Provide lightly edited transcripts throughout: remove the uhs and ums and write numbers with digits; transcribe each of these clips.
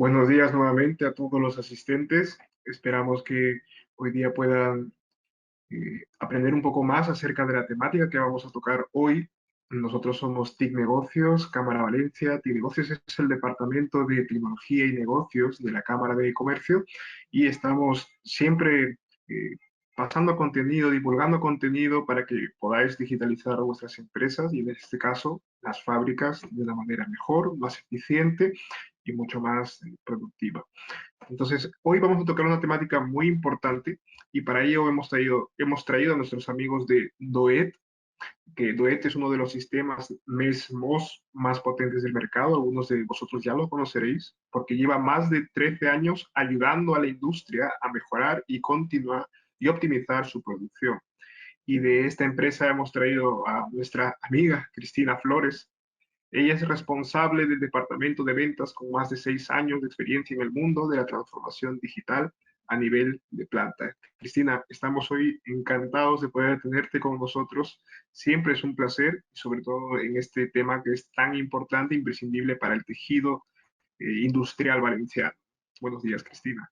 Buenos días nuevamente a todos los asistentes. Esperamos que hoy día puedan aprender un poco más acerca de la temática que vamos a tocar hoy. Nosotros somos TIC Negocios, Cámara Valencia. TIC Negocios es el Departamento de Tecnología y Negocios de la Cámara de Comercio y estamos siempre pasando contenido, divulgando contenido para que podáis digitalizar vuestras empresas y en este caso las fábricas de una manera mejor, más eficiente y mucho más productiva. Entonces, hoy vamos a tocar una temática muy importante y para ello hemos traído a nuestros amigos de DOET, que DOET es uno de los sistemas MES-MOS más potentes del mercado. Algunos de vosotros ya lo conoceréis porque lleva más de 13 años ayudando a la industria a mejorar y continuar y optimizar su producción. Y de esta empresa hemos traído a nuestra amiga Cristina Flores. Ella es responsable del departamento de ventas con más de 6 años de experiencia en el mundo de la transformación digital a nivel de planta. Cristina, estamos hoy encantados de poder tenerte con nosotros. Siempre es un placer, sobre todo en este tema que es tan importante e imprescindible para el tejido industrial valenciano. Buenos días, Cristina.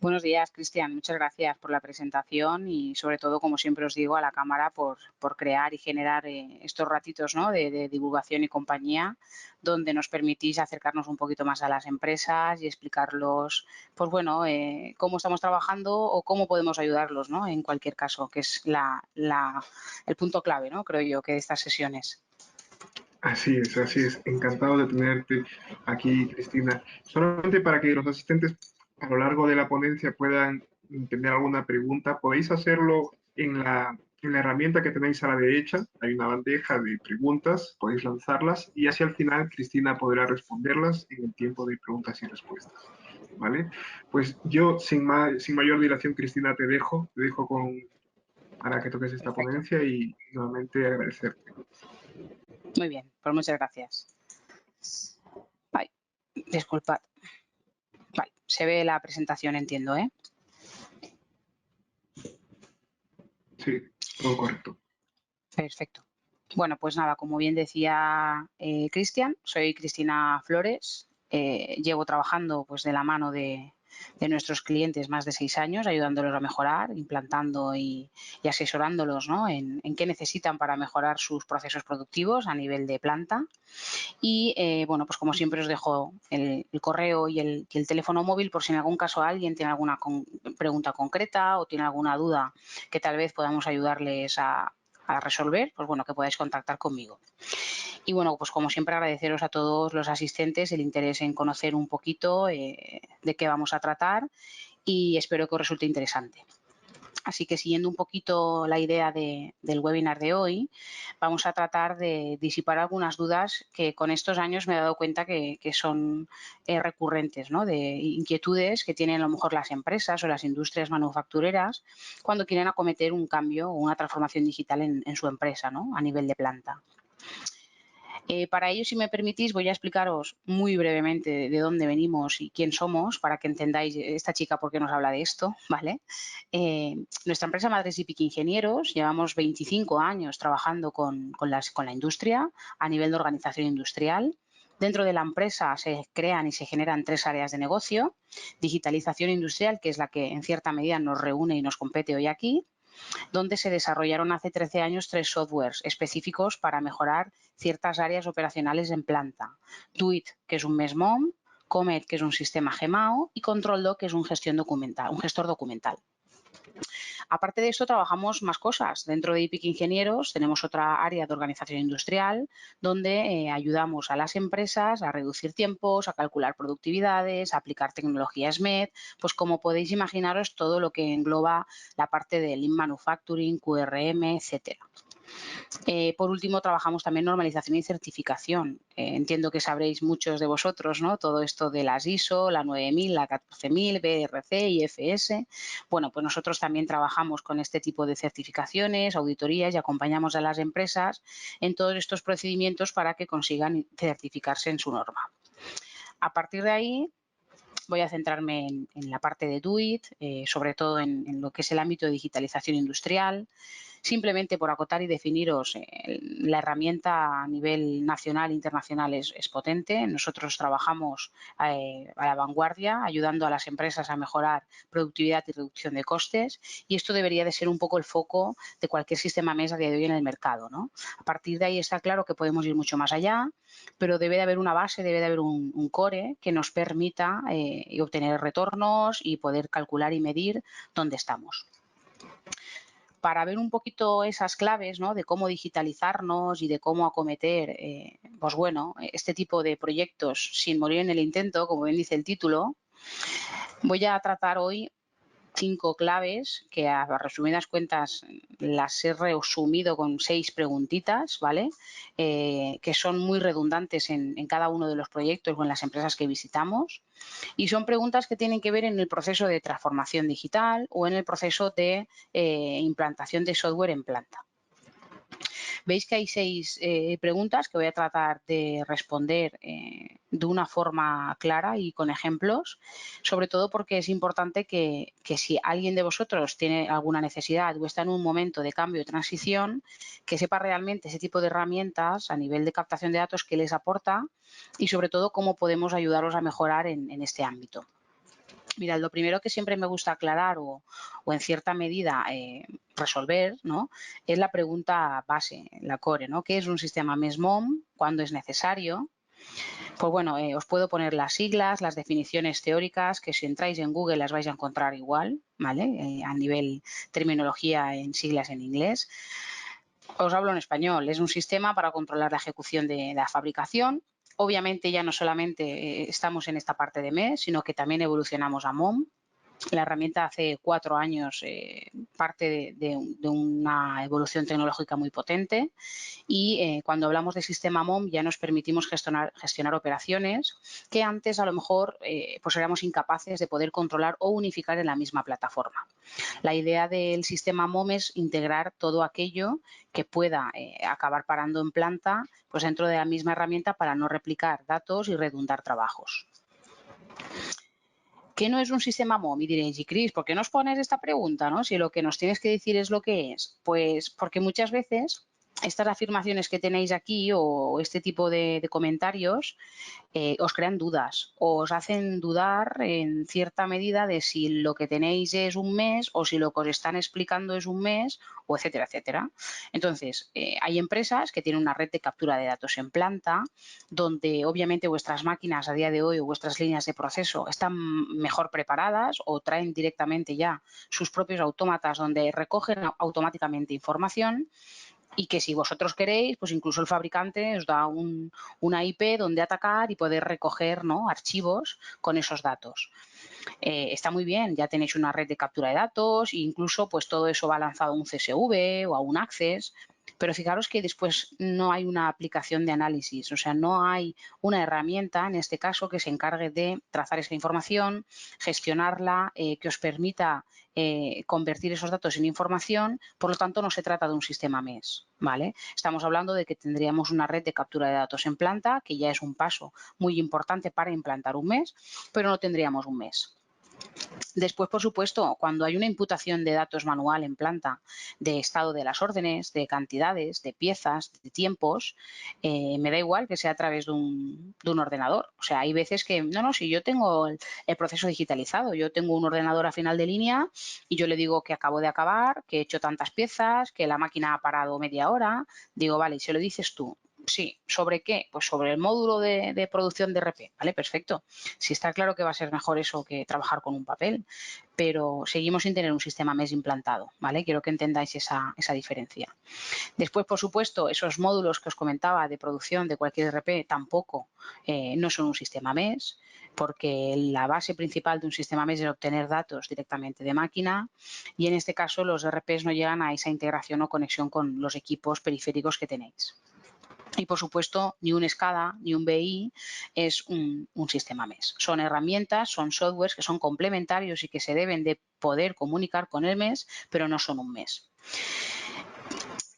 Buenos días, Cristian. Muchas gracias por la presentación y, sobre todo, como siempre os digo, a la Cámara por crear y generar estos ratitos, ¿no?, de divulgación y compañía, donde nos permitís acercarnos un poquito más a las empresas y explicarlos, pues bueno, cómo estamos trabajando o cómo podemos ayudarlos, ¿no?, en cualquier caso, que es el punto clave, ¿no?, creo yo, que de estas sesiones. Así es, así es. Encantado de tenerte aquí, Cristina. Solamente para que los asistentes a lo largo de la ponencia puedan tener alguna pregunta, podéis hacerlo en la herramienta que tenéis a la derecha. Hay una bandeja de preguntas, podéis lanzarlas y hacia el final Cristina podrá responderlas en el tiempo de preguntas y respuestas. ¿Vale? Pues yo, sin mayor dilación, Cristina, te dejo para que toques esta Perfecto. ponencia y nuevamente agradecerte. Muy bien, pues muchas gracias. Ay, disculpad. Vale, se ve la presentación, entiendo, ¿eh? Sí, todo correcto. Perfecto. Bueno, pues nada, como bien decía Cristian, soy Cristina Flores. Llevo trabajando pues de la mano de nuestros clientes más de 6 años, ayudándolos a mejorar, implantando y asesorándolos, ¿no?, en qué necesitan para mejorar sus procesos productivos a nivel de planta. Y bueno, pues como siempre os dejo el correo y el teléfono móvil por si en algún caso alguien tiene alguna pregunta concreta o tiene alguna duda que tal vez podamos ayudarles a resolver, pues bueno, que podáis contactar conmigo. Y bueno, pues como siempre agradeceros a todos los asistentes el interés en conocer un poquito de qué vamos a tratar y espero que os resulte interesante. Así que, siguiendo un poquito la idea del webinar de hoy, vamos a tratar de disipar algunas dudas que con estos años me he dado cuenta que son recurrentes, ¿no?, de inquietudes que tienen a lo mejor las empresas o las industrias manufactureras cuando quieren acometer un cambio o una transformación digital en su empresa, ¿no?, a nivel de planta. Para ello, si me permitís, voy a explicaros muy brevemente de dónde venimos y quién somos para que entendáis esta chica por qué nos habla de esto, ¿vale? Nuestra empresa madre es IPIC Ingenieros. Llevamos 25 años trabajando con la industria a nivel de organización industrial. Dentro de la empresa se crean y se generan 3 áreas de negocio: digitalización industrial, que es la que en cierta medida nos reúne y nos compete hoy aquí, donde se desarrollaron hace 13 años 3 softwares específicos para mejorar ciertas áreas operacionales en planta. DOIT, que es un MES-MOM, Comet, que es un sistema GEMAO, y ControlDoc, que es un gestor documental. Aparte de esto, trabajamos más cosas. Dentro de IPIC Ingenieros tenemos otra área de organización industrial donde ayudamos a las empresas a reducir tiempos, a calcular productividades, a aplicar tecnología SMED, pues como podéis imaginaros, todo lo que engloba la parte de Lean Manufacturing, QRM, etcétera. Por último, trabajamos también normalización y certificación. Entiendo que sabréis muchos de vosotros, ¿no?, todo esto de las ISO, la 9000, la 14000, BRC, IFS. Bueno, pues nosotros también trabajamos con este tipo de certificaciones, auditorías, y acompañamos a las empresas en todos estos procedimientos para que consigan certificarse en su norma. A partir de ahí, voy a centrarme en la parte de DOIT, sobre todo en lo que es el ámbito de digitalización industrial. Simplemente por acotar y definiros, la herramienta a nivel nacional e internacional es potente. Nosotros trabajamos a la vanguardia, ayudando a las empresas a mejorar productividad y reducción de costes, y esto debería de ser un poco el foco de cualquier sistema MES a día de hoy en el mercado, ¿no? A partir de ahí está claro que podemos ir mucho más allá, pero debe de haber una base, debe de haber un core que nos permita obtener retornos y poder calcular y medir dónde estamos. Para ver un poquito esas claves, ¿no?, de cómo digitalizarnos y de cómo acometer, pues bueno, este tipo de proyectos sin morir en el intento, como bien dice el título, voy a tratar hoy 5 claves que, a resumidas cuentas, las he resumido con 6 preguntitas, ¿vale? Que son muy redundantes en cada uno de los proyectos o en las empresas que visitamos, y son preguntas que tienen que ver en el proceso de transformación digital o en el proceso de implantación de software en planta. Veis que hay 6 preguntas que voy a tratar de responder de una forma clara y con ejemplos, sobre todo porque es importante que si alguien de vosotros tiene alguna necesidad o está en un momento de cambio o transición, que sepa realmente ese tipo de herramientas a nivel de captación de datos que les aporta y sobre todo cómo podemos ayudaros a mejorar en este ámbito. Mirad, lo primero que siempre me gusta aclarar o en cierta medida resolver, ¿no?, es la pregunta base, la core, ¿no? ¿Qué es un sistema MES-MOM? ¿Cuándo es necesario? Pues bueno, os puedo poner las siglas, las definiciones teóricas, que si entráis en Google las vais a encontrar igual, ¿vale? A nivel terminología en siglas en inglés. Os hablo en español. Es un sistema para controlar la ejecución de la fabricación. Obviamente ya no solamente estamos en esta parte de MES, sino que también evolucionamos a MOM. La herramienta hace 4 años parte de una evolución tecnológica muy potente, y cuando hablamos de sistema MOM ya nos permitimos gestionar operaciones que antes a lo mejor pues éramos incapaces de poder controlar o unificar en la misma plataforma. La idea del sistema MOM es integrar todo aquello que pueda acabar parando en planta, pues dentro de la misma herramienta, para no replicar datos y redundar trabajos. ¿Qué no es un sistema MOM? Y diréis, y Cris, ¿por qué nos pones esta pregunta, no? Si lo que nos tienes que decir es lo que es. Pues porque muchas veces estas afirmaciones que tenéis aquí o este tipo de comentarios os crean dudas, os hacen dudar en cierta medida de si lo que tenéis es un mes o si lo que os están explicando es un mes, o etcétera, etcétera. Entonces, hay empresas que tienen una red de captura de datos en planta, donde obviamente vuestras máquinas a día de hoy o vuestras líneas de proceso están mejor preparadas o traen directamente ya sus propios autómatas donde recogen automáticamente información, y que si vosotros queréis, pues incluso el fabricante os da una IP donde atacar y poder recoger, ¿no?, archivos con esos datos. Está muy bien, ya tenéis una red de captura de datos e incluso pues todo eso va lanzado a un CSV o a un Access, pero fijaros que después no hay una aplicación de análisis, o sea, no hay una herramienta en este caso que se encargue de trazar esa información, gestionarla, que os permita convertir esos datos en información. Por lo tanto, no se trata de un sistema MES, ¿vale? Estamos hablando de que tendríamos una red de captura de datos en planta, que ya es un paso muy importante para implantar un MES, pero no tendríamos un MES. Después, por supuesto, cuando hay una imputación de datos manual en planta, de estado de las órdenes, de cantidades, de piezas, de tiempos, me da igual que sea a través de un ordenador. O sea, hay veces que, no, si yo tengo el proceso digitalizado, yo tengo un ordenador a final de línea y yo le digo que acabo de acabar, que he hecho tantas piezas, que la máquina ha parado media hora, digo, vale, y se lo dices tú. Sí, ¿sobre qué? Pues sobre el módulo de producción de RP, ¿vale? Perfecto. Sí, está claro que va a ser mejor eso que trabajar con un papel, pero seguimos sin tener un sistema MES implantado, ¿vale? Quiero que entendáis esa diferencia. Después, por supuesto, esos módulos que os comentaba de producción de cualquier RP tampoco no son un sistema MES, porque la base principal de un sistema MES es obtener datos directamente de máquina, y en este caso los RPs no llegan a esa integración o conexión con los equipos periféricos que tenéis. Y, por supuesto, ni un SCADA ni un BI es un sistema MES. Son herramientas, son softwares que son complementarios y que se deben de poder comunicar con el MES, pero no son un MES.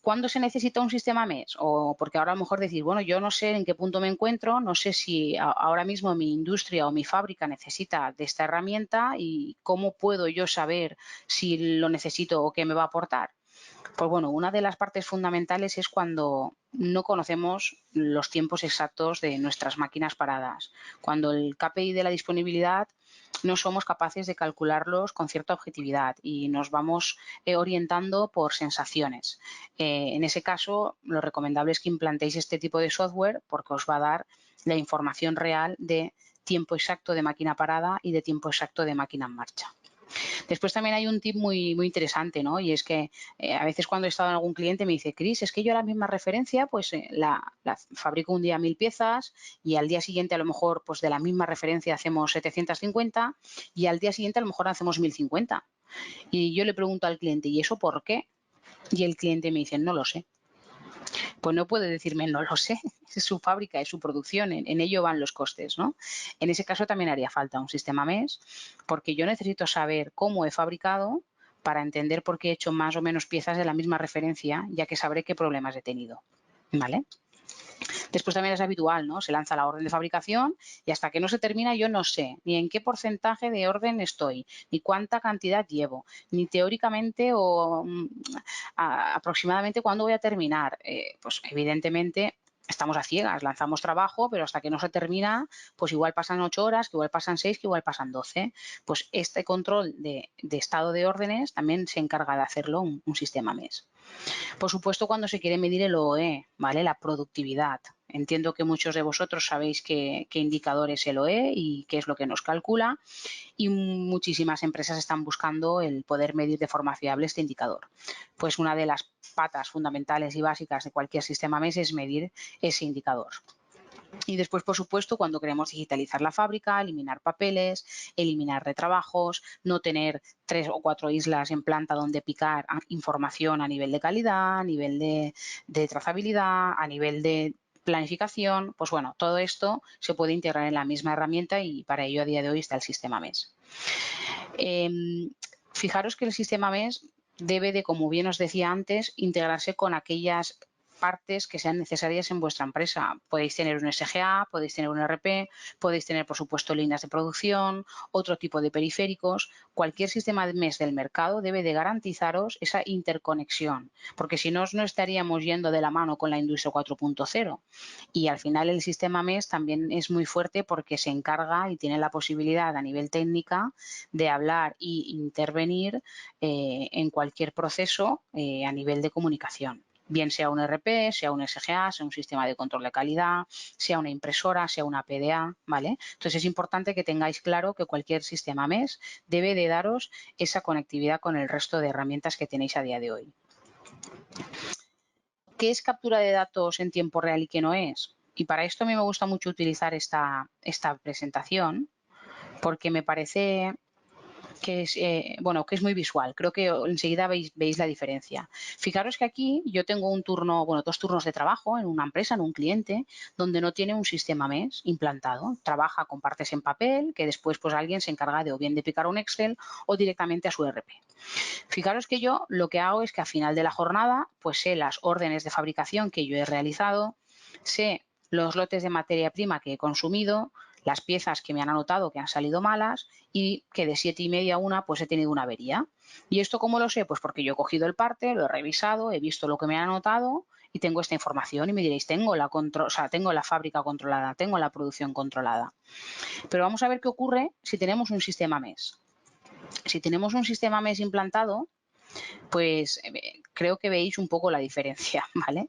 ¿Cuándo se necesita un sistema MES? O porque ahora a lo mejor decís, bueno, yo no sé en qué punto me encuentro, no sé si ahora mismo mi industria o mi fábrica necesita de esta herramienta y cómo puedo yo saber si lo necesito o qué me va a aportar. Pues bueno, una de las partes fundamentales es cuando no conocemos los tiempos exactos de nuestras máquinas paradas. Cuando el KPI de la disponibilidad no somos capaces de calcularlos con cierta objetividad y nos vamos orientando por sensaciones. En ese caso, lo recomendable es que implantéis este tipo de software porque os va a dar la información real de tiempo exacto de máquina parada y de tiempo exacto de máquina en marcha. Después también hay un tip muy interesante, ¿no? Y es que a veces cuando he estado en algún cliente me dice, Cris, es que yo la misma referencia pues la fabrico un día 1000 piezas y al día siguiente a lo mejor pues de la misma referencia hacemos 750 y al día siguiente a lo mejor hacemos 1050. Y yo le pregunto al cliente, ¿y eso por qué? Y el cliente me dice, no lo sé. Pues no puede decirme, no lo sé, es su fábrica, es su producción, en ello van los costes, ¿no? En ese caso también haría falta un sistema MES, porque yo necesito saber cómo he fabricado para entender por qué he hecho más o menos piezas de la misma referencia, ya que sabré qué problemas he tenido, ¿vale? Después también es habitual, ¿no? Se lanza la orden de fabricación y hasta que no se termina yo no sé ni en qué porcentaje de orden estoy, ni cuánta cantidad llevo, ni teóricamente o aproximadamente cuándo voy a terminar. Pues evidentemente estamos a ciegas, lanzamos trabajo, pero hasta que no se termina, pues igual pasan 8 horas, que igual pasan 6, que igual pasan 12. Pues este control de estado de órdenes también se encarga de hacerlo un sistema MES. Por supuesto, cuando se quiere medir el OE, ¿vale? La productividad. Entiendo que muchos de vosotros sabéis qué indicador es el OE y qué es lo que nos calcula y muchísimas empresas están buscando el poder medir de forma fiable este indicador. Pues una de las patas fundamentales y básicas de cualquier sistema MES es medir ese indicador. Y después, por supuesto, cuando queremos digitalizar la fábrica, eliminar papeles, eliminar retrabajos, no tener 3 o 4 islas en planta donde picar información a nivel de calidad, a nivel de trazabilidad, a nivel de planificación, pues bueno, todo esto se puede integrar en la misma herramienta y para ello a día de hoy está el sistema MES. Fijaros que el sistema MES debe de, como bien os decía antes, integrarse con aquellas partes que sean necesarias en vuestra empresa. Podéis tener un SGA, podéis tener un ERP, podéis tener, por supuesto, líneas de producción, otro tipo de periféricos. Cualquier sistema de MES del mercado debe de garantizaros esa interconexión, porque si no, no estaríamos yendo de la mano con la industria 4.0. Y al final el sistema MES también es muy fuerte porque se encarga y tiene la posibilidad a nivel técnica de hablar e intervenir en cualquier proceso a nivel de comunicación. Bien sea un ERP, sea un SGA, sea un sistema de control de calidad, sea una impresora, sea una PDA, ¿vale? Entonces es importante que tengáis claro que cualquier sistema MES debe de daros esa conectividad con el resto de herramientas que tenéis a día de hoy. ¿Qué es captura de datos en tiempo real y qué no es? Y para esto a mí me gusta mucho utilizar esta presentación porque me parece que es, que es muy visual. Creo que enseguida veis la diferencia. Fijaros que aquí yo tengo un turno, dos turnos de trabajo en una empresa, en un cliente, donde no tiene un sistema MES implantado. Trabaja con partes en papel que después pues alguien se encarga de o bien de picar un Excel o directamente a su ERP. Fijaros que yo lo que hago es que a final de la jornada pues sé las órdenes de fabricación que yo he realizado, sé los lotes de materia prima que he consumido, las piezas que me han anotado que han salido malas y que de 7:30 a 1 pues he tenido una avería. ¿Y esto cómo lo sé? Pues porque yo he cogido el parte, lo he revisado, he visto lo que me han anotado y tengo esta información y me diréis, tengo la fábrica controlada, tengo la producción controlada. Pero vamos a ver qué ocurre si tenemos un sistema MES. Si tenemos un sistema MES implantado, pues creo que veis un poco la diferencia, ¿vale?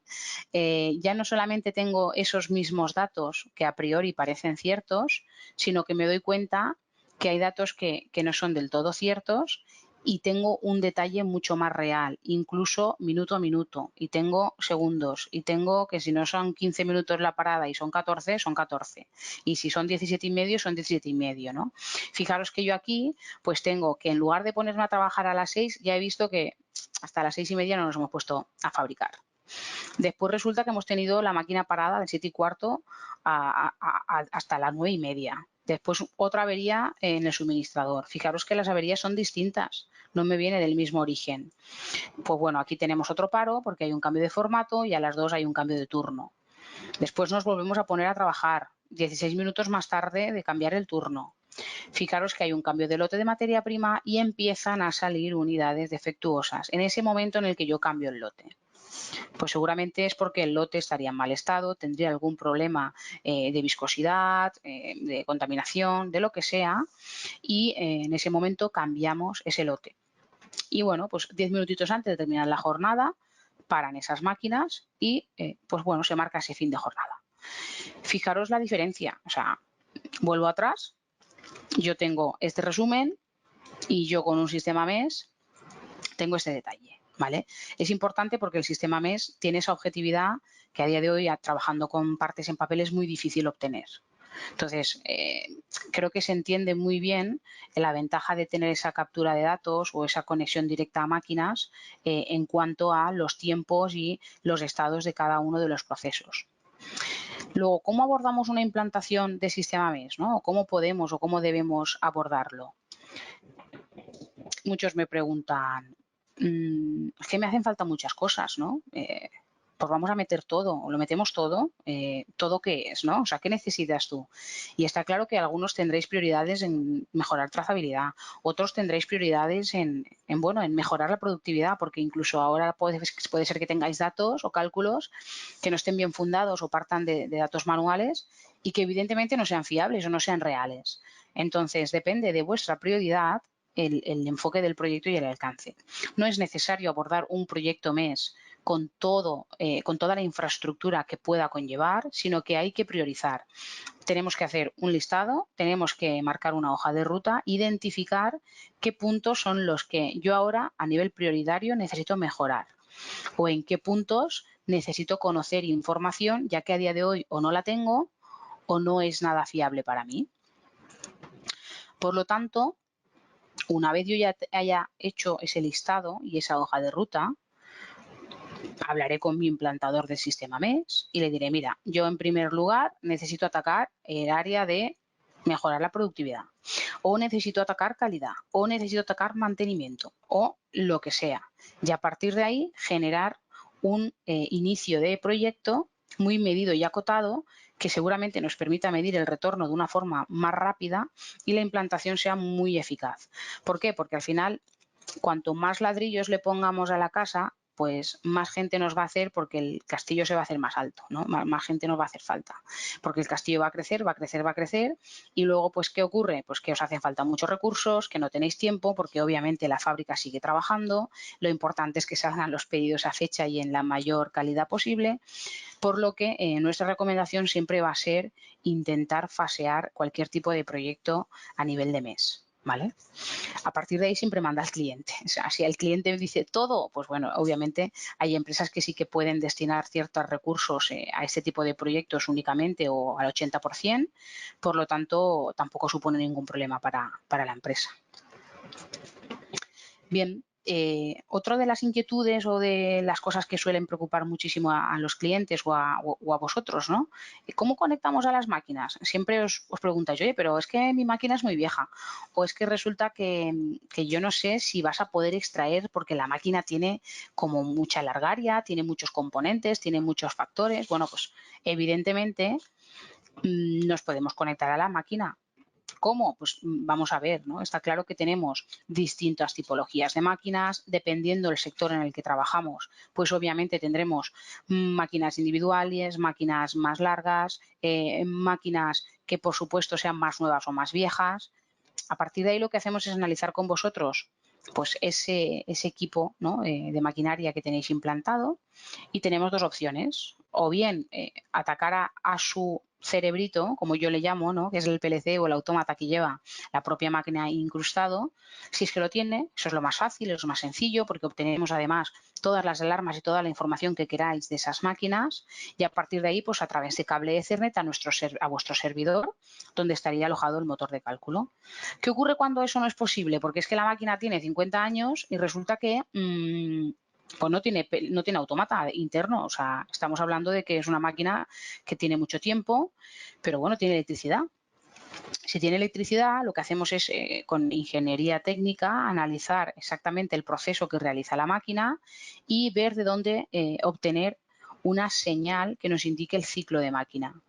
Ya no solamente tengo esos mismos datos que a priori parecen ciertos, sino que me doy cuenta que hay datos que no son del todo ciertos y tengo un detalle mucho más real, incluso minuto a minuto, y tengo segundos, y tengo que si no son 15 minutos la parada y son 14, son 14, y si son 17:30, son 17:30, ¿no? Fijaros que yo aquí pues tengo que en lugar de ponerme a trabajar a las 6, ya he visto que hasta las 6:30 no nos hemos puesto a fabricar. Después resulta que hemos tenido la máquina parada de 7:15 hasta las 9:30. Después otra avería en el suministrador. Fijaros que las averías son distintas, no me viene del mismo origen. Pues bueno, aquí tenemos otro paro porque hay un cambio de formato y a las 2 hay un cambio de turno. Después nos volvemos a poner a trabajar 16 minutos más tarde de cambiar el turno. Fijaros que hay un cambio de lote de materia prima y empiezan a salir unidades defectuosas en ese momento en el que yo cambio el lote. Pues seguramente es porque el lote estaría en mal estado, tendría algún problema de viscosidad, de contaminación, de lo que sea, y en ese momento cambiamos ese lote. Y bueno, pues 10 minutitos antes de terminar la jornada, paran esas máquinas y pues bueno, se marca ese fin de jornada. Fijaros la diferencia, o sea, vuelvo atrás, yo tengo este resumen y yo con un sistema MES tengo este detalle, ¿vale? Es importante porque el sistema MES tiene esa objetividad que a día de hoy, trabajando con partes en papel, es muy difícil obtener. Entonces, creo que se entiende muy bien la ventaja de tener esa captura de datos o esa conexión directa a máquinas en cuanto a los tiempos y los estados de cada uno de los procesos. Luego, ¿cómo abordamos una implantación de sistema MES, ¿no? ¿Cómo podemos o cómo debemos abordarlo? Muchos me preguntan, es que me hacen falta muchas cosas, ¿no? Pues vamos a meter todo, o lo metemos todo, ¿todo qué es, no? O sea, ¿qué necesitas tú? Y está claro que algunos tendréis prioridades en mejorar trazabilidad, otros tendréis prioridades bueno, en mejorar la productividad, porque incluso ahora puede ser que tengáis datos o cálculos que no estén bien fundados o partan de datos manuales y que evidentemente no sean fiables o no sean reales. Entonces, depende de vuestra prioridad el enfoque del proyecto y el alcance. No es necesario abordar un proyecto MES con toda la infraestructura que pueda conllevar, sino que hay que priorizar. Tenemos que hacer un listado, tenemos que marcar una hoja de ruta, identificar qué puntos son los que yo ahora a nivel prioritario necesito mejorar o en qué puntos necesito conocer información, ya que a día de hoy o no la tengo o no es nada fiable para mí. Por lo tanto, una vez yo ya haya hecho ese listado y esa hoja de ruta, hablaré con mi implantador del sistema MES y le diré, mira, yo en primer lugar necesito atacar el área de mejorar la productividad, o necesito atacar calidad, o necesito atacar mantenimiento, o lo que sea. Y a partir de ahí generar un inicio de proyecto muy medido y acotado que seguramente nos permita medir el retorno de una forma más rápida y la implantación sea muy eficaz. ¿Por qué? Porque al final, cuanto más ladrillos le pongamos a la casa, pues más gente nos va a hacer porque el castillo se va a hacer más alto, ¿no? Más gente nos va a hacer falta, porque el castillo va a crecer, va a crecer, va a crecer y luego, pues, ¿qué ocurre? Pues que os hacen falta muchos recursos, que no tenéis tiempo porque obviamente la fábrica sigue trabajando, lo importante es que salgan los pedidos a fecha y en la mayor calidad posible, por lo que nuestra recomendación siempre va a ser intentar fasear cualquier tipo de proyecto a nivel de mes. ¿Vale? A partir de ahí siempre manda al cliente. O sea, si el cliente dice todo, pues bueno, obviamente hay empresas que sí que pueden destinar ciertos recursos a este tipo de proyectos únicamente o al 80%, por lo tanto tampoco supone ningún problema para la empresa. Bien, otra de las inquietudes o de las cosas que suelen preocupar muchísimo a los clientes o a vosotros, ¿no? ¿Cómo conectamos a las máquinas? Siempre os preguntáis, oye, pero es que mi máquina es muy vieja o es que resulta que yo no sé si vas a poder extraer porque la máquina tiene como mucha largaria, tiene muchos componentes, tiene muchos factores. Bueno, pues evidentemente nos podemos conectar a la máquina. ¿Cómo? Pues vamos a ver, ¿no? Está claro que tenemos distintas tipologías de máquinas, dependiendo del sector en el que trabajamos, pues obviamente tendremos máquinas individuales, máquinas más largas, máquinas que por supuesto sean más nuevas o más viejas. A partir de ahí lo que hacemos es analizar con vosotros pues ese equipo, ¿no? De maquinaria que tenéis implantado y tenemos dos opciones, o bien atacar a su cerebrito, como yo le llamo, ¿no? Que es el PLC o el autómata que lleva la propia máquina incrustado, si es que lo tiene, eso es lo más fácil, es lo más sencillo, porque obtenemos además todas las alarmas y toda la información que queráis de esas máquinas y a partir de ahí, pues a través de cable Ethernet a vuestro servidor, donde estaría alojado el motor de cálculo. ¿Qué ocurre cuando eso no es posible? Porque es que la máquina tiene 50 años y resulta que pues no tiene autómata interno, o sea, estamos hablando de que es una máquina que tiene mucho tiempo, pero bueno, tiene electricidad. Si tiene electricidad, lo que hacemos es, con ingeniería técnica, analizar exactamente el proceso que realiza la máquina y ver de dónde obtener una señal que nos indique el ciclo de máquina.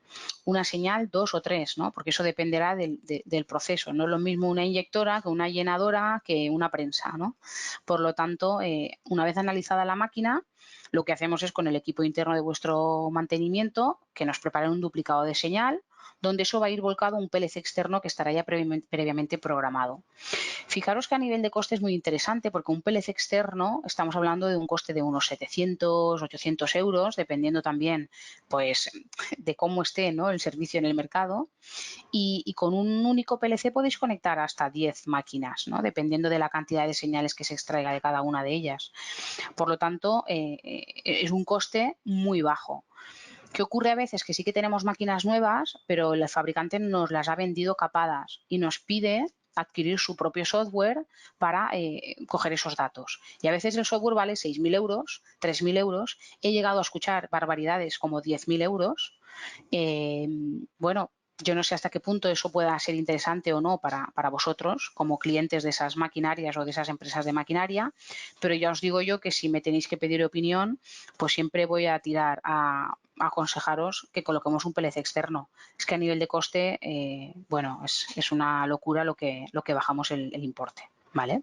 una señal, 2 o 3, ¿no? Porque eso dependerá del proceso. No es lo mismo una inyectora que una llenadora que una prensa, ¿no? Por lo tanto, una vez analizada la máquina, lo que hacemos es con el equipo interno de vuestro mantenimiento que nos preparen un duplicado de señal, donde eso va a ir volcado a un PLC externo que estará ya previamente programado. Fijaros que a nivel de coste es muy interesante porque un PLC externo estamos hablando de un coste de unos 700, 800 euros, dependiendo también pues, de cómo esté, ¿no?, el servicio en el mercado. Y con un único PLC podéis conectar hasta 10 máquinas, ¿no?, dependiendo de la cantidad de señales que se extraiga de cada una de ellas. Por lo tanto, es un coste muy bajo. ¿Qué ocurre a veces? Que sí que tenemos máquinas nuevas, pero el fabricante nos las ha vendido capadas y nos pide adquirir su propio software para coger esos datos. Y a veces el software vale 6.000 euros, 3.000 euros. He llegado a escuchar barbaridades como 10.000 euros. Bueno, yo no sé hasta qué punto eso pueda ser interesante o no para vosotros como clientes de esas maquinarias o de esas empresas de maquinaria, pero ya os digo yo que si me tenéis que pedir opinión, pues siempre voy a tirar a aconsejaros que coloquemos un PLC externo. Es que a nivel de coste, bueno, es una locura lo que bajamos el importe, ¿vale?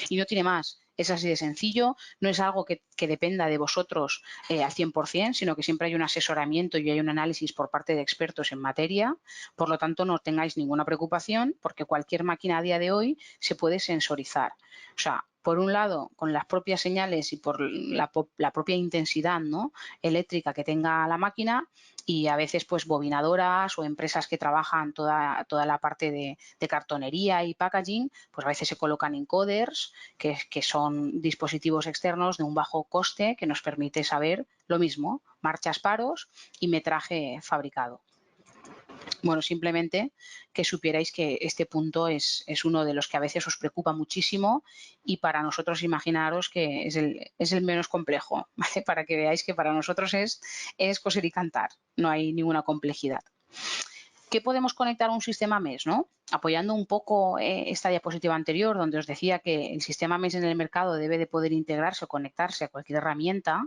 Y no tiene más. Es así de sencillo, no es algo que dependa de vosotros al 100%, sino que siempre hay un asesoramiento y hay un análisis por parte de expertos en materia. Por lo tanto, no tengáis ninguna preocupación porque cualquier máquina a día de hoy se puede sensorizar. O sea, por un lado, con las propias señales y por la propia intensidad, ¿no?, eléctrica que tenga la máquina, y a veces pues bobinadoras o empresas que trabajan toda la parte de cartonería y packaging, pues a veces se colocan encoders, que son dispositivos externos de un bajo coste que nos permite saber lo mismo, marchas, paros y metraje fabricado. Bueno, simplemente que supierais que este punto es uno de los que a veces os preocupa muchísimo y para nosotros imaginaros que es el menos complejo, ¿vale? Para que veáis que para nosotros es coser y cantar, no hay ninguna complejidad. ¿Qué podemos conectar a un sistema MES, ¿no? Apoyando un poco esta diapositiva anterior, donde os decía que el sistema MES en el mercado debe de poder integrarse o conectarse a cualquier herramienta,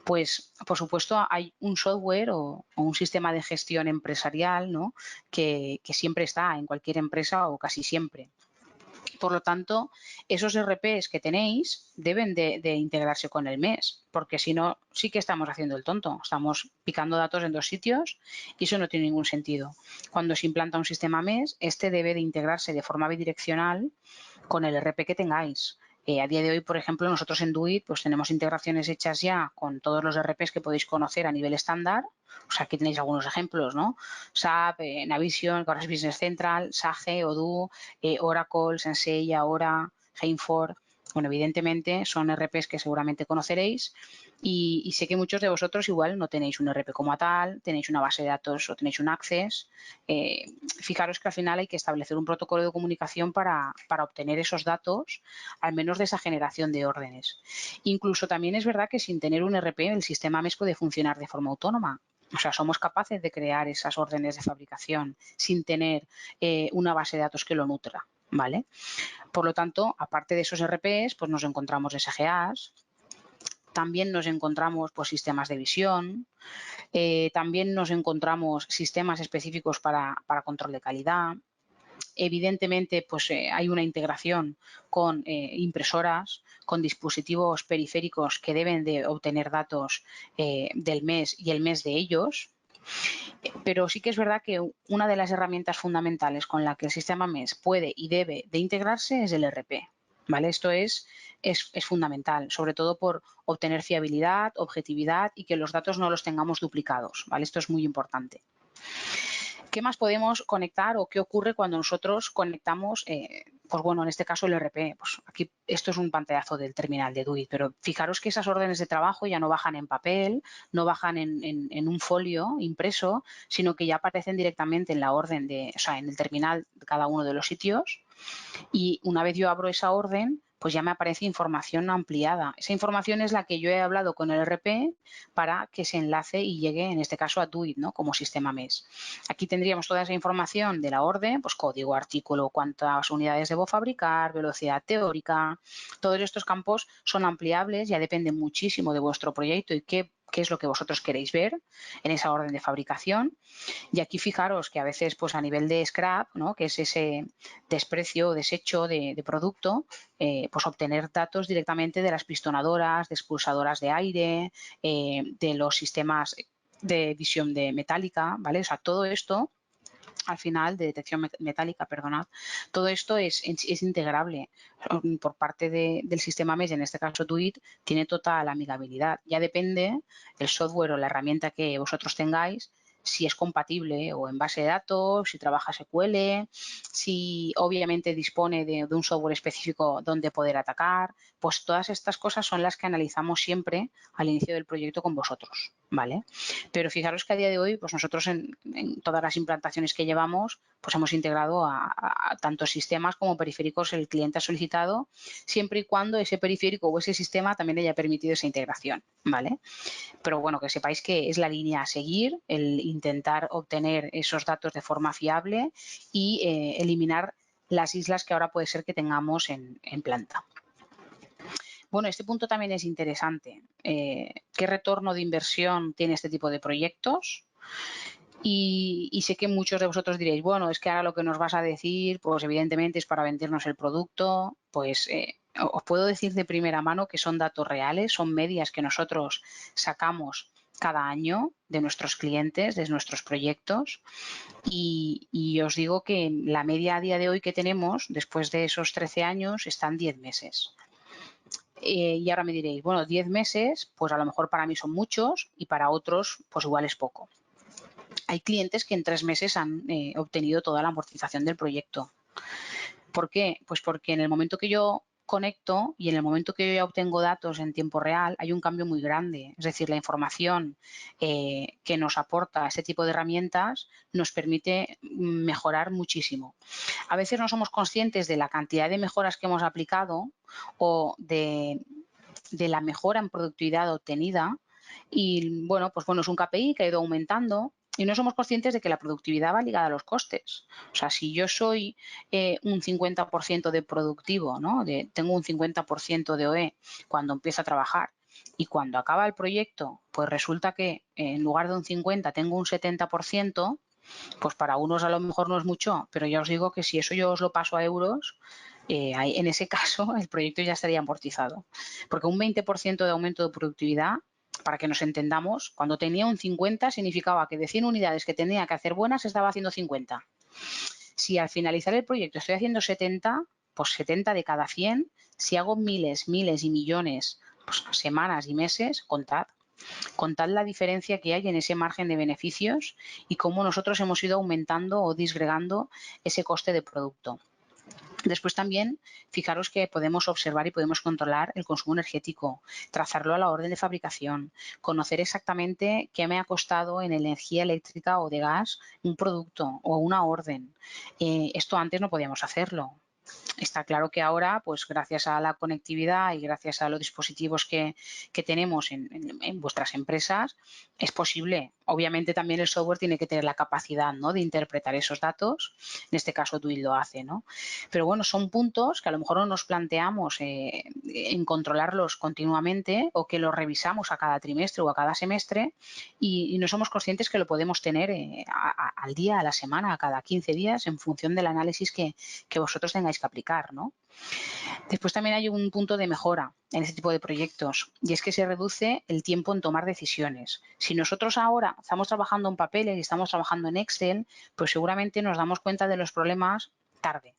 pues, por supuesto, hay un software o un sistema de gestión empresarial, ¿no?, que siempre está en cualquier empresa o casi siempre. Por lo tanto, esos RPs que tenéis deben de integrarse con el MES, porque si no, sí que estamos haciendo el tonto. Estamos picando datos en dos sitios y eso no tiene ningún sentido. Cuando se implanta un sistema MES, este debe de integrarse de forma bidireccional con el RP que tengáis. A día de hoy, por ejemplo, nosotros en Duit pues tenemos integraciones hechas ya con todos los RPs que podéis conocer a nivel estándar. O sea, aquí tenéis algunos ejemplos, ¿no? SAP, Navision, que ahora es Business Central, Sage, Odoo, Oracle, Sensei, Ahora, Heinford. Bueno, evidentemente son RPs que seguramente conoceréis y sé que muchos de vosotros igual no tenéis un RP como tal, tenéis una base de datos o tenéis un Access. Fijaros que al final hay que establecer un protocolo de comunicación para obtener esos datos, al menos de esa generación de órdenes. Incluso también es verdad que sin tener un RP el sistema MES puede funcionar de forma autónoma. O sea, somos capaces de crear esas órdenes de fabricación sin tener una base de datos que lo nutra, ¿vale? Por lo tanto, aparte de esos RPs, pues nos encontramos SGAs, también nos encontramos pues, sistemas de visión, también nos encontramos sistemas específicos para control de calidad. Evidentemente, pues hay una integración con impresoras, con dispositivos periféricos que deben de obtener datos del MES y el MES de ellos. Pero sí que es verdad que una de las herramientas fundamentales con la que el sistema MES puede y debe de integrarse es el RP. ¿Vale? Esto es fundamental, sobre todo por obtener fiabilidad, objetividad y que los datos no los tengamos duplicados. ¿Vale? Esto es muy importante. ¿Qué más podemos conectar o qué ocurre cuando nosotros conectamos, pues bueno, en este caso el RP? Pues aquí esto es un pantallazo del terminal de Duit, pero fijaros que esas órdenes de trabajo ya no bajan en papel, no bajan en un folio impreso, sino que ya aparecen directamente en la orden o sea, en el terminal de cada uno de los sitios. Y una vez yo abro esa orden, pues ya me aparece información ampliada. Esa información es la que yo he hablado con el RP para que se enlace y llegue, en este caso, a Duit, ¿no?, como sistema MES. Aquí tendríamos toda esa información de la orden, pues código, artículo, cuántas unidades debo fabricar, velocidad teórica. Todos estos campos son ampliables, ya depende muchísimo de vuestro proyecto y qué qué es lo que vosotros queréis ver en esa orden de fabricación. Y aquí fijaros que a veces pues a nivel de scrap, ¿no?, que es ese desprecio o desecho de producto, pues obtener datos directamente de las pistonadoras, de expulsadoras de aire, de los sistemas de visión de metálica, ¿vale? O sea, todo esto al final, de detección metálica, perdonad, todo esto es integrable por parte del sistema MES, en este caso TUIT, tiene total amigabilidad. Ya depende el software o la herramienta que vosotros tengáis, si es compatible o en base de datos, si trabaja SQL, si obviamente dispone de un software específico donde poder atacar, pues todas estas cosas son las que analizamos siempre al inicio del proyecto con vosotros, ¿vale? Pero fijaros que a día de hoy, pues nosotros en todas las implantaciones que llevamos, pues hemos integrado a tanto sistemas como periféricos el cliente ha solicitado, siempre y cuando ese periférico o ese sistema también haya permitido esa integración, ¿vale? Pero bueno, que sepáis que es la línea a seguir, el intentar obtener esos datos de forma fiable y eliminar las islas que ahora puede ser que tengamos en planta. Bueno, este punto también es interesante. ¿Qué retorno de inversión tiene este tipo de proyectos? Y sé que muchos de vosotros diréis, bueno, es que ahora lo que nos vas a decir, pues evidentemente es para vendernos el producto. Pues os puedo decir de primera mano que son datos reales, son medias que nosotros sacamos cada año de nuestros clientes, de nuestros proyectos. Y os digo que la media a día de hoy que tenemos, después de esos 13 años, están 10 meses. Y ahora me diréis, bueno, 10 meses, pues a lo mejor para mí son muchos y para otros, pues igual es poco. Hay clientes que en 3 meses han obtenido toda la amortización del proyecto. ¿Por qué? Pues porque en el momento que yo conecto y en el momento que yo ya obtengo datos en tiempo real, hay un cambio muy grande. Es decir, la información que nos aporta este tipo de herramientas nos permite mejorar muchísimo. A veces no somos conscientes de la cantidad de mejoras que hemos aplicado o de la mejora en productividad obtenida. Y bueno, pues bueno, es un KPI que ha ido aumentando y no somos conscientes de que la productividad va ligada a los costes. O sea, si yo soy un 50% de productivo, ¿no? Tengo un 50% de OE cuando empiezo a trabajar y cuando acaba el proyecto, pues resulta que en lugar de un 50 tengo un 70%, pues para unos a lo mejor no es mucho, pero ya os digo que si eso yo os lo paso a euros, en ese caso el proyecto ya estaría amortizado. Porque un 20% de aumento de productividad, para que nos entendamos, cuando tenía un 50 significaba que de 100 unidades que tenía que hacer buenas estaba haciendo 50. Si al finalizar el proyecto estoy haciendo 70, pues 70 de cada 100, si hago miles y millones, pues semanas y meses, contad la diferencia que hay en ese margen de beneficios y cómo nosotros hemos ido aumentando o disgregando ese coste de producto. Después también, fijaros que podemos observar y podemos controlar el consumo energético, trazarlo a la orden de fabricación, conocer exactamente qué me ha costado en energía eléctrica o de gas un producto o una orden. Esto antes no podíamos hacerlo. Está claro que ahora, pues gracias a la conectividad y gracias a los dispositivos que tenemos en vuestras empresas, es posible. Obviamente también el software tiene que tener la capacidad, ¿no?, de interpretar esos datos. En este caso TUIT lo hace, ¿no? Pero bueno, son puntos que a lo mejor no nos planteamos en controlarlos continuamente o que los revisamos a cada trimestre o a cada semestre y no somos conscientes que lo podemos tener al día, a la semana, a cada 15 días en función del análisis que vosotros tengáis que aplicar, ¿no? Después también hay un punto de mejora en este tipo de proyectos y es que se reduce el tiempo en tomar decisiones. Si nosotros ahora estamos trabajando en papeles y estamos trabajando en Excel, pues seguramente nos damos cuenta de los problemas tarde.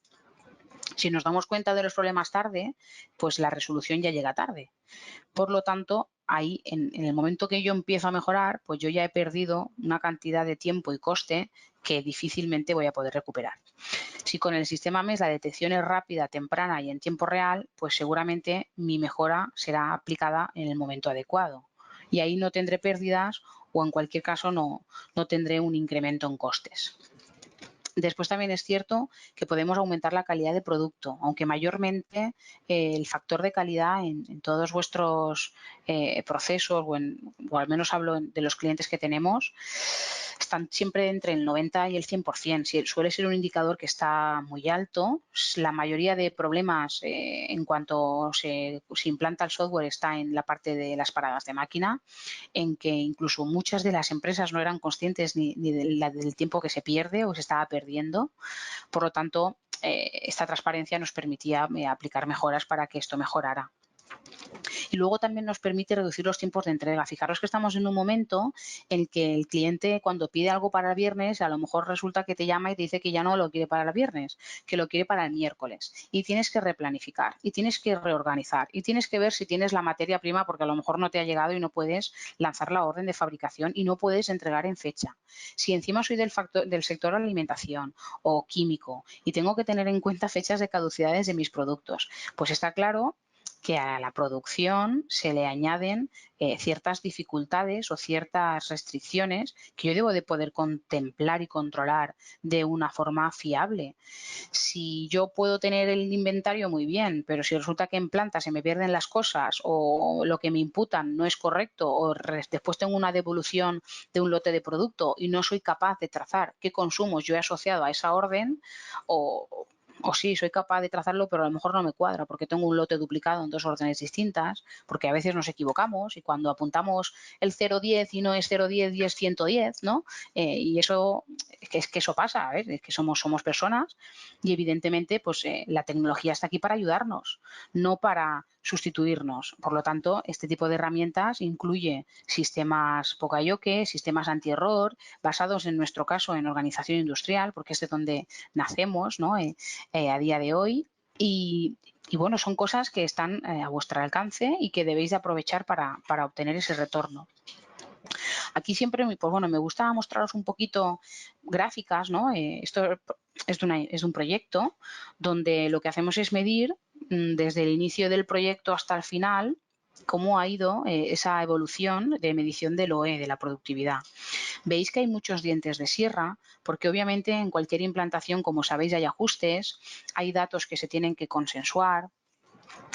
Si nos damos cuenta de los problemas tarde, pues la resolución ya llega tarde. Por lo tanto, ahí, en el momento que yo empiezo a mejorar, pues yo ya he perdido una cantidad de tiempo y coste que difícilmente voy a poder recuperar. Si con el sistema MES la detección es rápida, temprana y en tiempo real, pues seguramente mi mejora será aplicada en el momento adecuado. Y ahí no tendré pérdidas o en cualquier caso no tendré un incremento en costes. Después también es cierto que podemos aumentar la calidad de producto, aunque mayormente el factor de calidad en todos vuestros procesos, o al menos hablo de los clientes que tenemos, están siempre entre el 90 y el 100%. Suele ser un indicador que está muy alto. La mayoría de problemas en cuanto se implanta el software está en la parte de las paradas de máquina, en que incluso muchas de las empresas no eran conscientes ni del tiempo que se pierde o se estaba perdiendo. Por lo tanto, esta transparencia nos permitía aplicar mejoras para que esto mejorara. Y luego también nos permite reducir los tiempos de entrega. Fijaros que estamos en un momento en que el cliente, cuando pide algo para el viernes, a lo mejor resulta que te llama y te dice que ya no lo quiere para el viernes, que lo quiere para el miércoles. Y tienes que replanificar, y tienes que reorganizar, y tienes que ver si tienes la materia prima, porque a lo mejor no te ha llegado y no puedes lanzar la orden de fabricación y no puedes entregar en fecha. Si encima soy del sector alimentación o químico y tengo que tener en cuenta fechas de caducidades de mis productos, pues está claro que a la producción se le añaden ciertas dificultades o ciertas restricciones que yo debo de poder contemplar y controlar de una forma fiable. Si yo puedo tener el inventario muy bien, pero si resulta que en planta se me pierden las cosas o lo que me imputan no es correcto o después tengo una devolución de un lote de producto y no soy capaz de trazar qué consumos yo he asociado a esa orden, o sí, soy capaz de trazarlo, pero a lo mejor no me cuadra porque tengo un lote duplicado en 2 órdenes distintas, porque a veces nos equivocamos y cuando apuntamos el 0,10 y no es 0,10 y es 110, ¿no? Y eso, es que eso pasa, ¿ves? Es que somos personas y evidentemente pues la tecnología está aquí para ayudarnos, no para sustituirnos. Por lo tanto, este tipo de herramientas incluye sistemas Poka-Yoke, sistemas antierror, basados en nuestro caso en organización industrial, porque es de donde nacemos, ¿no? A día de hoy y bueno, son cosas que están a vuestro alcance y que debéis de aprovechar para obtener ese retorno. Aquí siempre, pues bueno, me gusta mostraros un poquito gráficas, ¿no? Esto es de un proyecto donde lo que hacemos es medir desde el inicio del proyecto hasta el final cómo ha ido esa evolución de medición del OE, de la productividad. Veis que hay muchos dientes de sierra, porque obviamente en cualquier implantación, como sabéis, hay ajustes, hay datos que se tienen que consensuar.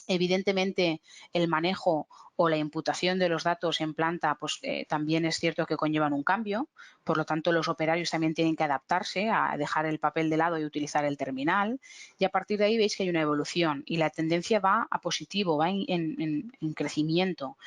Evidentemente, el manejo o la imputación de los datos en planta pues, también es cierto que conllevan un cambio. Por lo tanto, los operarios también tienen que adaptarse a dejar el papel de lado y utilizar el terminal. Y a partir de ahí veis que hay una evolución y la tendencia va a positivo, va en crecimiento.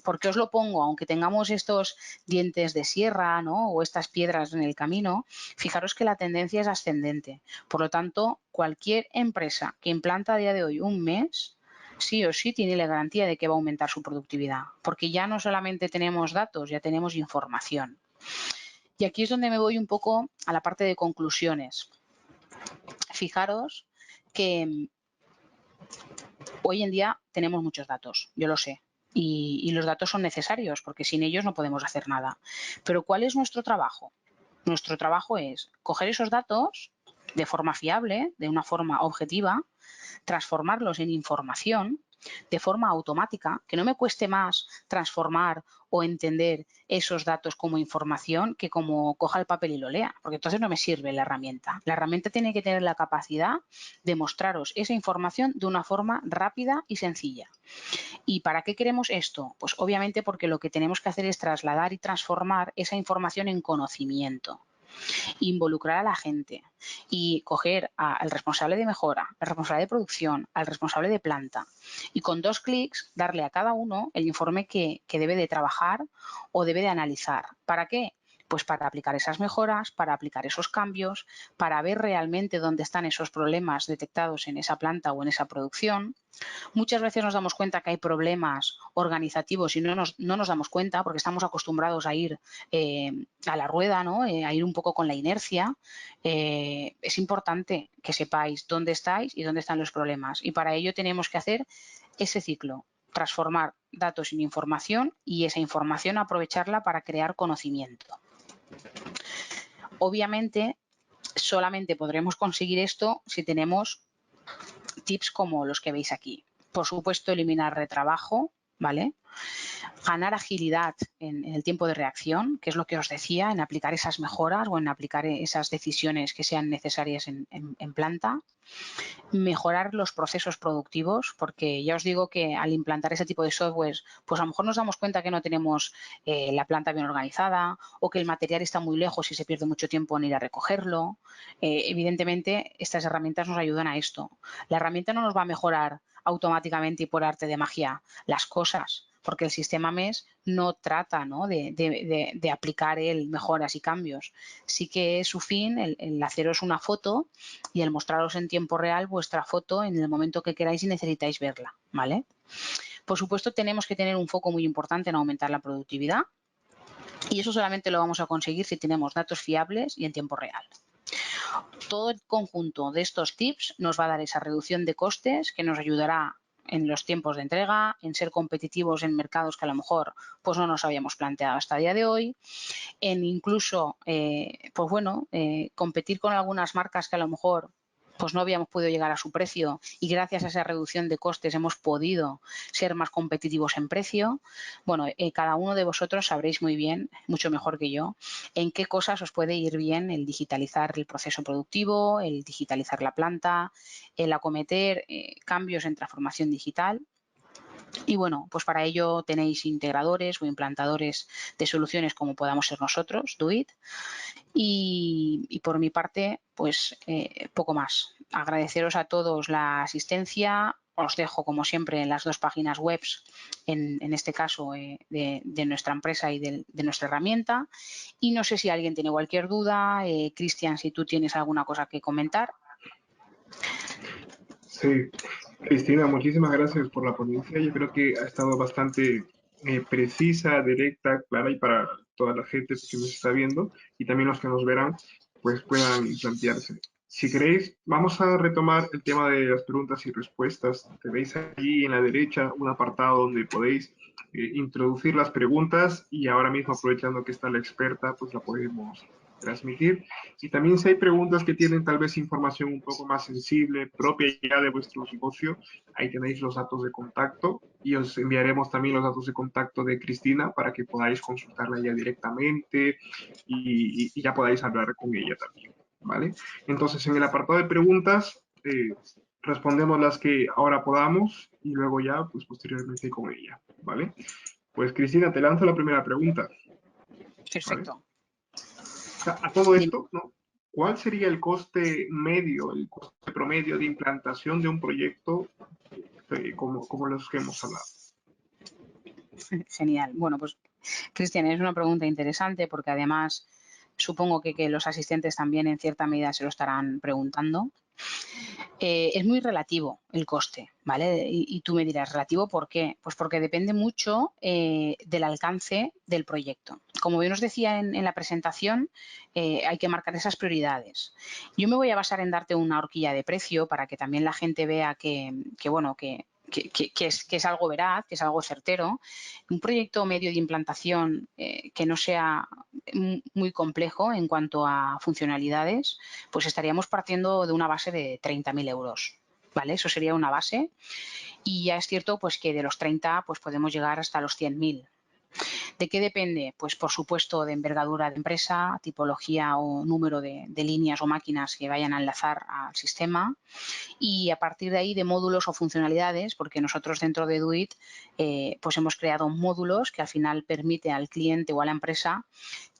¿Por qué os lo pongo? Aunque tengamos estos dientes de sierra, ¿no? O estas piedras en el camino, fijaros que la tendencia es ascendente. Por lo tanto, cualquier empresa que implanta a día de hoy un mes, sí o sí tiene la garantía de que va a aumentar su productividad, porque ya no solamente tenemos datos, ya tenemos información. Y aquí es donde me voy un poco a la parte de conclusiones. Fijaros que hoy en día tenemos muchos datos, yo lo sé, y los datos son necesarios porque sin ellos no podemos hacer nada. Pero ¿cuál es nuestro trabajo? Nuestro trabajo es coger esos datos de forma fiable, de una forma objetiva, transformarlos en información de forma automática, que no me cueste más transformar o entender esos datos como información que como coja el papel y lo lea, porque entonces no me sirve la herramienta. La herramienta tiene que tener la capacidad de mostraros esa información de una forma rápida y sencilla. ¿Y para qué queremos esto? Pues obviamente porque lo que tenemos que hacer es trasladar y transformar esa información en conocimiento. Involucrar a la gente y coger al responsable de mejora, al responsable de producción, al responsable de planta y con 2 clics darle a cada uno el informe que debe de trabajar o debe de analizar. ¿Para qué? Pues para aplicar esas mejoras, para aplicar esos cambios, para ver realmente dónde están esos problemas detectados en esa planta o en esa producción. Muchas veces nos damos cuenta que hay problemas organizativos y no nos damos cuenta porque estamos acostumbrados a ir a la rueda, ¿no? A ir un poco con la inercia. Es importante que sepáis dónde estáis y dónde están los problemas. Y para ello tenemos que hacer ese ciclo, transformar datos en información y esa información aprovecharla para crear conocimiento. Obviamente, solamente podremos conseguir esto si tenemos tips como los que veis aquí. Por supuesto, eliminar retrabajo, ¿vale? Ganar agilidad en el tiempo de reacción, que es lo que os decía, en aplicar esas mejoras o en aplicar esas decisiones que sean necesarias en planta. Mejorar los procesos productivos, porque ya os digo que al implantar ese tipo de software, pues a lo mejor nos damos cuenta que no tenemos la planta bien organizada o que el material está muy lejos y se pierde mucho tiempo en ir a recogerlo. Evidentemente, estas herramientas nos ayudan a esto. La herramienta no nos va a mejorar automáticamente y por arte de magia las cosas, porque el sistema MES no trata, ¿no?, de aplicar mejoras y cambios. Sí que es su fin el haceros una foto y el mostraros en tiempo real vuestra foto en el momento que queráis y necesitáis verla, ¿vale? Por supuesto, tenemos que tener un foco muy importante en aumentar la productividad y eso solamente lo vamos a conseguir si tenemos datos fiables y en tiempo real. Todo el conjunto de estos tips nos va a dar esa reducción de costes que nos ayudará en los tiempos de entrega, en ser competitivos en mercados que a lo mejor pues no nos habíamos planteado hasta el día de hoy, en incluso pues bueno, competir con algunas marcas que a lo mejor pues no habíamos podido llegar a su precio y gracias a esa reducción de costes hemos podido ser más competitivos en precio. Bueno, cada uno de vosotros sabréis muy bien, mucho mejor que yo, en qué cosas os puede ir bien el digitalizar el proceso productivo, el digitalizar la planta, el acometer cambios en transformación digital. Y bueno, pues para ello tenéis integradores o implantadores de soluciones como podamos ser nosotros, Doit. Y por mi parte, pues poco más. Agradeceros a todos la asistencia. Os dejo, como siempre, en las dos páginas web, en este caso de nuestra empresa y de nuestra herramienta. Y no sé si alguien tiene cualquier duda. Cristian, si tú tienes alguna cosa que comentar. Sí, Cristina, muchísimas gracias por la ponencia. Yo creo que ha estado bastante precisa, directa, clara y para toda la gente que nos está viendo y también los que nos verán, pues puedan plantearse. Si queréis, vamos a retomar el tema de las preguntas y respuestas. Tenéis allí en la derecha un apartado donde podéis introducir las preguntas y ahora mismo aprovechando que está la experta, pues la podemos transmitir. Y también si hay preguntas que tienen tal vez información un poco más sensible, propia ya de vuestro negocio, ahí tenéis los datos de contacto y os enviaremos también los datos de contacto de Cristina para que podáis consultarla ya directamente y ya podáis hablar con ella también, ¿vale? Entonces, en el apartado de preguntas, respondemos las que ahora podamos y luego ya, pues posteriormente con ella, ¿vale? Pues Cristina, te lanzo la primera pregunta, ¿vale? Perfecto. O sea, a todo esto, ¿no? ¿Cuál sería el coste medio, el coste promedio de implantación de un proyecto como los que hemos hablado? Genial. Bueno, pues Cristian, es una pregunta interesante porque además supongo que los asistentes también en cierta medida se lo estarán preguntando. Es muy relativo el coste, ¿vale? Y tú me dirás, ¿relativo por qué? Pues porque depende mucho del alcance del proyecto. Como bien os decía en la presentación, hay que marcar esas prioridades. Yo me voy a basar en darte una horquilla de precio para que también la gente vea que es algo veraz, que es algo certero. Un proyecto medio de implantación que no sea muy complejo en cuanto a funcionalidades, pues estaríamos partiendo de una base de 30.000 euros. ¿Vale? Eso sería una base. Y ya es cierto pues que de los 30 pues podemos llegar hasta los 100.000. ¿De qué depende? Pues por supuesto de envergadura de empresa, tipología o número de líneas o máquinas que vayan a enlazar al sistema y a partir de ahí de módulos o funcionalidades, porque nosotros dentro de Doit pues hemos creado módulos que al final permite al cliente o a la empresa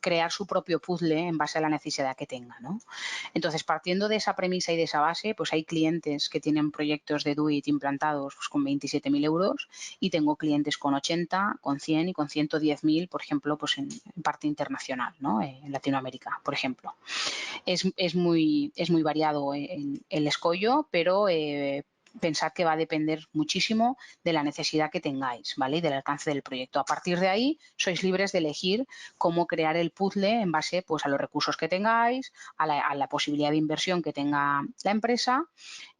crear su propio puzzle en base a la necesidad que tenga, ¿no? Entonces, partiendo de esa premisa y de esa base, pues hay clientes que tienen proyectos de Doit implantados pues, con 27.000 euros y tengo clientes con 80, con 100 y con 110.000, por ejemplo, pues en parte internacional, ¿no? En Latinoamérica, por ejemplo. Es muy variado el escollo, pero pensad que va a depender muchísimo de la necesidad que tengáis, ¿vale? Y del alcance del proyecto. A partir de ahí, sois libres de elegir cómo crear el puzzle en base pues, a los recursos que tengáis, a la posibilidad de inversión que tenga la empresa,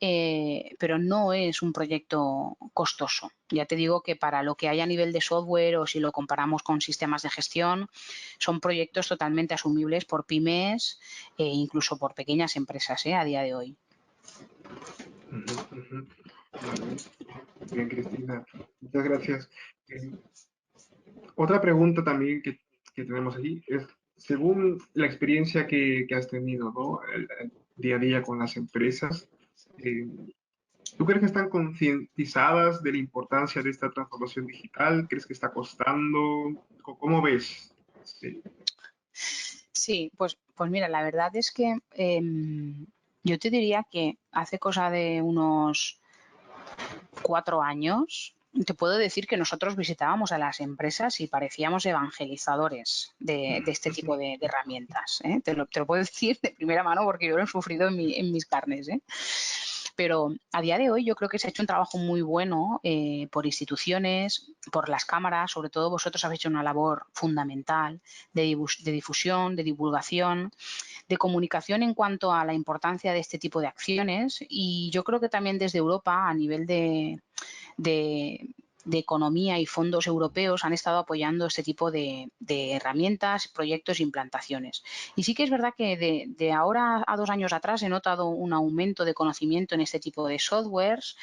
pero no es un proyecto costoso. Ya te digo que para lo que hay a nivel de software o si lo comparamos con sistemas de gestión, son proyectos totalmente asumibles por pymes e incluso por pequeñas empresas a día de hoy. Vale. Bien, Cristina, muchas gracias. Eh, Otra pregunta también que tenemos aquí es, según la experiencia que has tenido, ¿no? El día a día con las empresas, eh, ¿tú crees que están concientizadas de la importancia de esta transformación digital? ¿Crees que está costando? ¿Cómo ves? Sí, pues mira, la verdad es que yo te diría que hace cosa de unos 4 años, te puedo decir que nosotros visitábamos a las empresas y parecíamos evangelizadores de este tipo de herramientas, ¿eh? Te lo puedo decir de primera mano porque yo lo he sufrido en mis carnes, ¿eh? Pero a día de hoy yo creo que se ha hecho un trabajo muy bueno por instituciones, por las cámaras, sobre todo vosotros habéis hecho una labor fundamental de difusión, de divulgación, de comunicación en cuanto a la importancia de este tipo de acciones y yo creo que también desde Europa a nivel de, de economía y fondos europeos han estado apoyando este tipo de herramientas, proyectos e implantaciones. Y sí que es verdad que de ahora a 2 años atrás he notado un aumento de conocimiento en este tipo de softwares.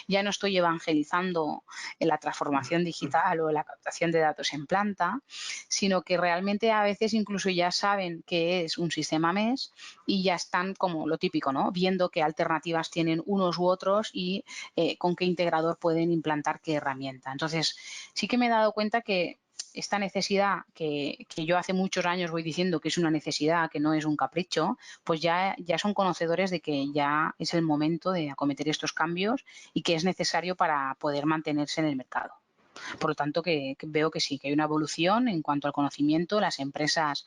Ya no estoy evangelizando en la transformación digital o en la captación de datos en planta, sino que realmente a veces incluso ya saben qué es un sistema MES y ya están como lo típico, ¿no? Viendo qué alternativas tienen unos u otros y con qué integrador pueden implantar qué herramienta. Entonces, sí que me he dado cuenta que esta necesidad que yo hace muchos años voy diciendo que es una necesidad, que no es un capricho, pues ya son conocedores de que ya es el momento de acometer estos cambios y que es necesario para poder mantenerse en el mercado. Por lo tanto, que veo que sí, que hay una evolución en cuanto al conocimiento. Las empresas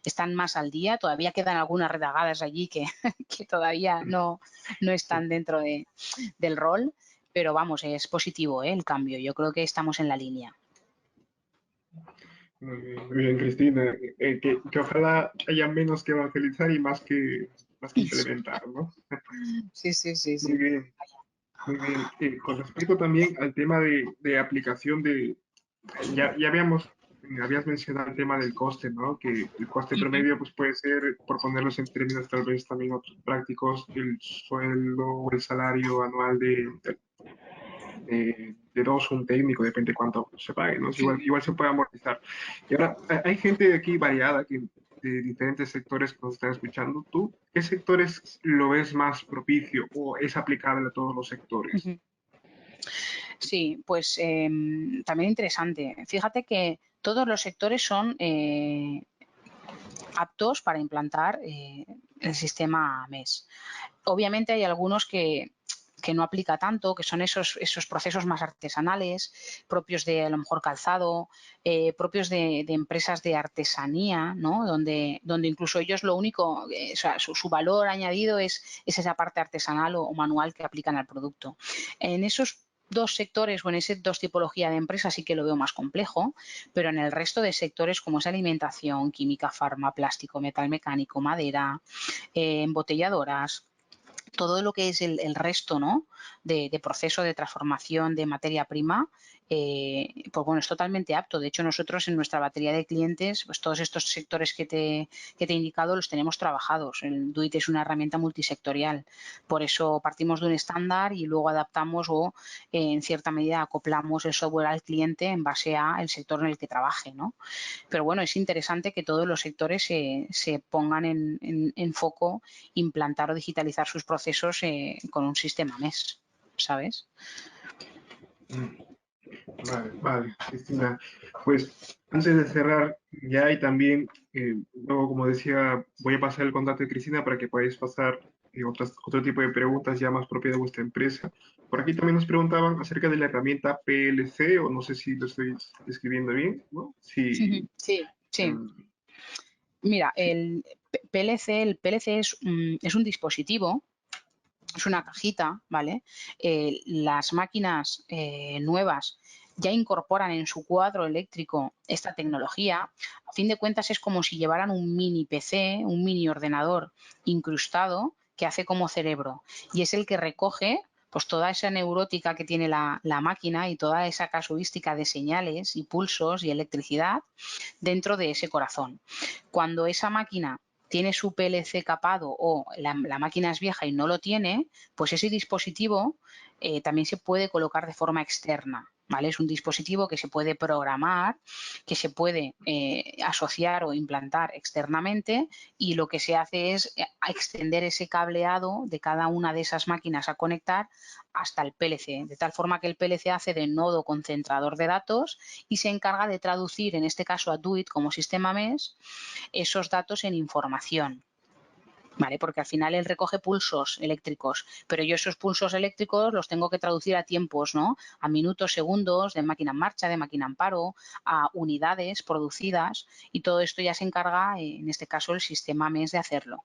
están más al día. Todavía quedan algunas redagadas allí que, que todavía no están dentro del rol. Pero vamos, es positivo, ¿eh? El cambio. Yo creo que estamos en la línea. Muy bien, Cristina. Que ojalá haya menos que evangelizar y más que implementar, ¿no? Sí, sí, sí, Muy sí. bien, muy bien. Con respecto también al tema de aplicación ya habías mencionado el tema del coste, ¿no? Que el coste Ujú. promedio pues puede ser, por ponerlos en términos tal vez también otros prácticos, el sueldo o el salario anual de dos, un técnico, depende cuánto se pague, ¿no? Igual se puede amortizar. Y ahora, hay gente aquí variada de diferentes sectores que nos están escuchando. ¿Tú qué sectores lo ves más propicio o es aplicable a todos los sectores? Ujú. Sí, pues también interesante. Fíjate que todos los sectores son aptos para implantar el sistema MES. Obviamente hay algunos que no aplica tanto, que son esos procesos más artesanales, propios de a lo mejor calzado, propios de empresas de artesanía, ¿no? Donde incluso ellos lo único, o sea, su valor añadido es esa parte artesanal o manual que aplican al producto. En esos dos sectores o en esas dos tipologías de empresas sí que lo veo más complejo, pero en el resto de sectores como es alimentación, química, farma, plástico, metal mecánico, madera, embotelladoras, todo lo que es el resto, ¿no? de proceso de transformación de materia prima, pues bueno, es totalmente apto. De hecho, nosotros en nuestra batería de clientes, pues todos estos sectores que te he indicado los tenemos trabajados. El DUIT es una herramienta multisectorial. Por eso partimos de un estándar y luego adaptamos o en cierta medida acoplamos el software al cliente en base al sector en el que trabaje, ¿no? Pero bueno, es interesante que todos los sectores se pongan en foco implantar o digitalizar sus procesos con un sistema MES, ¿sabes? Vale, vale, Cristina. Pues antes de cerrar ya y también, luego como decía, voy a pasar el contacto de Cristina para que podáis pasar otro tipo de preguntas ya más propias de vuestra empresa. Por aquí también nos preguntaban acerca de la herramienta PLC, o no sé si lo estoy escribiendo bien, ¿no? Sí, Sí, sí. em, Mira, sí. el PLC es un dispositivo, es una cajita, ¿vale? Las máquinas nuevas ya incorporan en su cuadro eléctrico esta tecnología. A fin de cuentas es como si llevaran un mini PC, un mini ordenador incrustado que hace como cerebro y es el que recoge pues toda esa neurótica que tiene la máquina y toda esa casuística de señales y pulsos y electricidad dentro de ese corazón. Cuando esa máquina tiene su PLC capado o la máquina es vieja y no lo tiene, pues ese dispositivo también se puede colocar de forma externa. ¿vale? Es un dispositivo que se puede programar, que se puede asociar o implantar externamente, y lo que se hace es extender ese cableado de cada una de esas máquinas a conectar hasta el PLC, de tal forma que el PLC hace de nodo concentrador de datos y se encarga de traducir, en este caso a Duit como sistema MES, esos datos en información. ¿Vale? Porque al final él recoge pulsos eléctricos, pero yo esos pulsos eléctricos los tengo que traducir a tiempos, ¿no? A minutos, segundos, de máquina en marcha, de máquina en paro, a unidades producidas, y todo esto ya se encarga, en este caso, el sistema MES de hacerlo.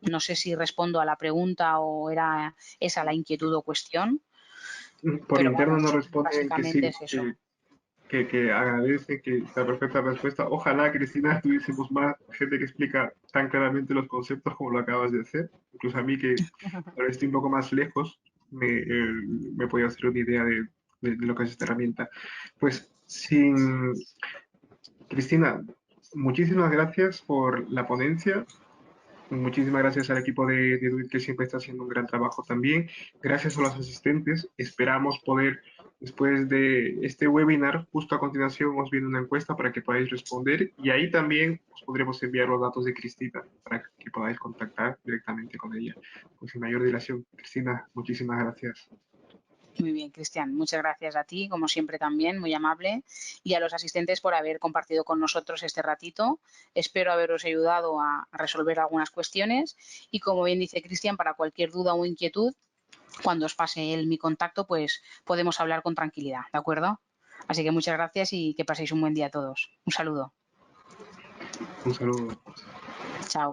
No sé si respondo a la pregunta o era esa la inquietud o cuestión, Por pero interno nos vamos, responden que básicamente sí, es eso. que agradece, que está perfecta respuesta. Ojalá, Cristina, tuviésemos más gente que explica tan claramente los conceptos como lo acabas de hacer. Incluso a mí, que ahora estoy un poco más lejos, me podía hacer una idea de lo que es esta herramienta. Pues, Cristina, muchísimas gracias por la ponencia. Muchísimas gracias al equipo de Duit, que siempre está haciendo un gran trabajo también. Gracias a los asistentes. Esperamos poder, después de este webinar, justo a continuación os viene una encuesta para que podáis responder, y ahí también os podremos enviar los datos de Cristina para que podáis contactar directamente con ella. Pues sin mayor dilación, Cristina, muchísimas gracias. Muy bien, Cristian. Muchas gracias a ti, como siempre también, muy amable, y a los asistentes por haber compartido con nosotros este ratito. Espero haberos ayudado a resolver algunas cuestiones, y como bien dice Cristian, para cualquier duda o inquietud, cuando os pase él mi contacto, pues podemos hablar con tranquilidad, ¿de acuerdo? Así que muchas gracias y que paséis un buen día a todos. Un saludo. Un saludo. Chao.